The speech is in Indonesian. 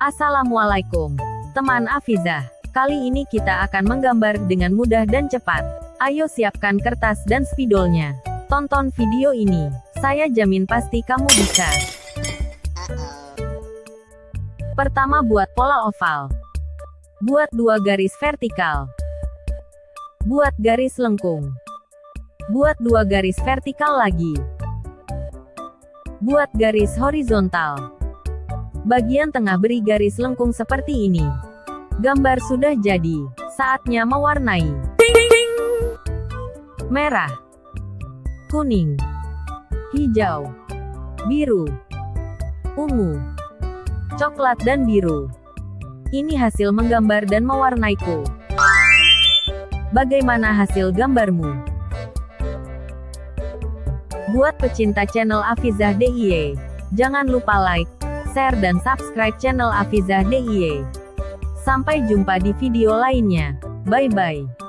Assalamualaikum, teman Afizah. Kali ini kita akan menggambar dengan mudah dan cepat. Ayo siapkan kertas dan spidolnya. Tonton video ini. Saya jamin pasti kamu bisa. Pertama, buat pola oval. Buat 2 garis vertikal. Buat garis lengkung. Buat 2 garis vertikal lagi. Buat garis horizontal. Bagian tengah beri garis lengkung seperti ini. Gambar sudah jadi. Saatnya mewarnai. Merah, kuning, hijau, biru, ungu, coklat dan biru. Ini hasil menggambar dan mewarnaiku. Bagaimana hasil gambarmu? Buat pecinta channel Afizah DIY, jangan lupa like, share dan subscribe channel Afizah DIY. Sampai jumpa di video lainnya. Bye-bye.